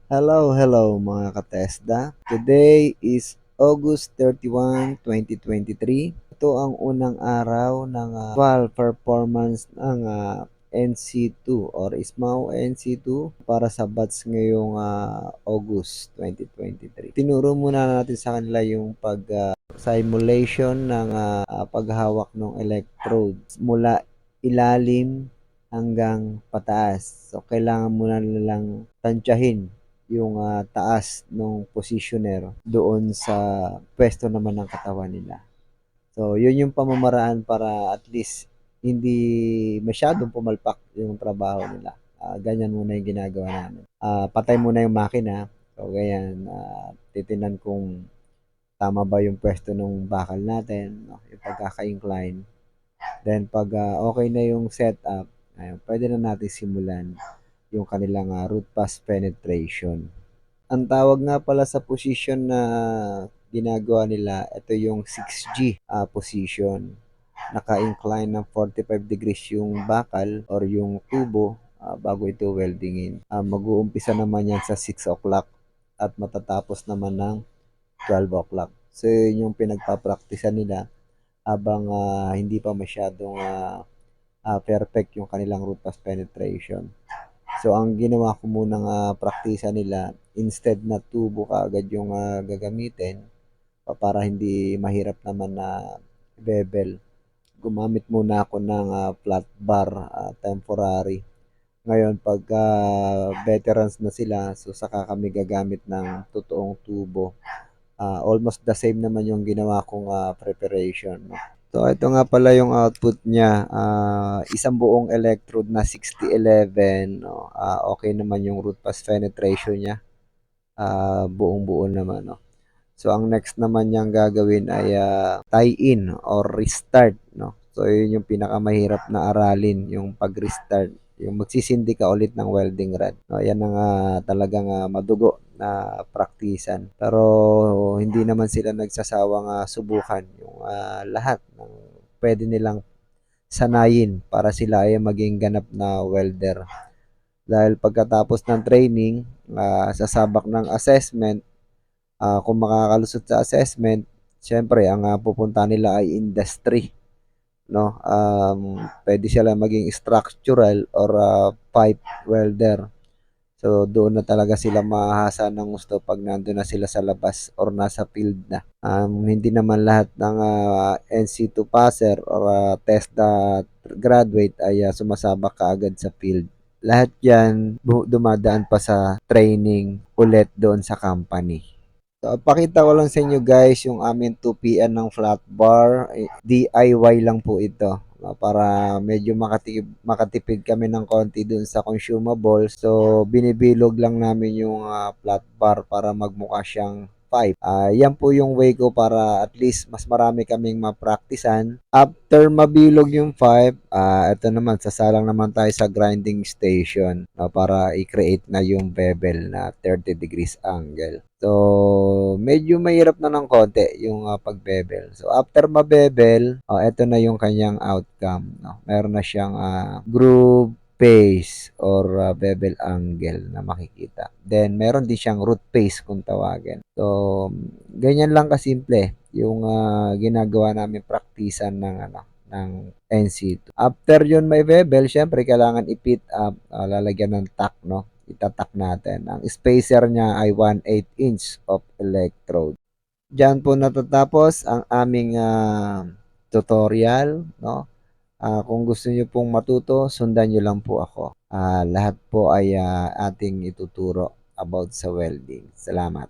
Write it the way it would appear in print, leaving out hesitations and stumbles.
Hello mga ka-TESDA. Today is August 31, 2023. Ito ang unang araw ng performance ng NC2 or SMAU NC2 para sa batch ngayong August 2023. Tinuro muna natin sa kanila yung simulation ng paghawak ng electrodes mula ilalim hanggang pataas. So, kailangan muna nilang tansyahin yung taas ng positioner doon sa pwesto naman ng katawan nila. So, yun yung pamamaraan para at least hindi masyadong pumalpak yung trabaho nila. Ganyan muna yung ginagawa namin. Patay muna yung makina. So, ganyan, titinan kung tama ba yung pwesto ng bakal natin, no? Yung pagkaka-incline. Then, pag okay na yung setup, ayun, pwede na natin simulan yung kanilang root pass penetration. Ang tawag nga pala sa position na ginagawa nila, ito yung 6G position. Naka-incline ng 45 degrees yung bakal or yung tubo bago ito weldingin. Mag-uumpisa naman yan sa 6 o'clock at matatapos naman ng 12 o'clock. So, yun yung pinagpapraktisan nila habang hindi pa masyadong perfect yung kanilang root pass penetration. So, ang ginawa ko munang praktisa nila, instead na tubo kaagad yung gagamitin, para hindi mahirap naman na bevel, gumamit muna ako ng flat bar temporary. Ngayon, pag veterans na sila, so saka kami gagamit ng totoong tubo. Almost the same naman yung ginawa kong preparation. No? So, ito nga pala yung output niya. Isang buong electrode na 6011. No? Okay naman yung root pass penetration niya. Buong-buo naman. No? So, ang next naman niyang gagawin ay tie-in or restart. No? So, yun yung pinakamahirap na aralin, yung pag-restart. Yung magsisindi ka ulit ng welding rod. No? Yan ang talagang madugo na praktisan. Pero hindi naman sila nagsasawang subukan yung lahat ng pwede nilang sanayin para sila ay maging ganap na welder. Dahil pagkatapos ng training, sasabak ng assessment, kung makakalusot sa assessment, syempre ang pupunta nila ay industry, no? Pwede sila maging structural or pipe welder. So, doon na talaga sila mahahasa ng gusto pag nandun na sila sa labas or nasa field na. Hindi naman lahat ng NC2 passer or TESDA graduate ay sumasabak kaagad sa field. Lahat yan dumadaan pa sa training ulit doon sa company. So, pakita ko lang sa inyo guys yung aming 2PN ng flat bar. DIY lang po ito. Para medyo makatipid kami ng konti dun sa consumables. So, binibilog lang namin yung flat bar para magmukha siyang pipe. Yan po yung way ko para at least mas marami kaming mapraktisan. After mabilog yung pipe, ito naman, sasalang naman tayo sa grinding station para i-create na yung bevel na 30 degrees angle. So, medyo mahirap na ng konti yung pag-bevel. So, after ma-bevel, ito na yung kanyang outcome. No? Meron na siyang groove face or bevel angle na makikita. Then, meron din siyang root face kung tawagin. So, ganyan lang kasimple yung ginagawa namin praktisan ng NC2. After yun may bevel, syempre kailangan i-pit up, lalagyan ng tack, no? Itatak natin. Ang spacer niya ay 1/8 inch of electrode. Diyan po natatapos ang aming tutorial, no? Kung gusto niyo pong matuto, sundan niyo lang po ako. Lahat po ay ating ituturo about sa welding. Salamat.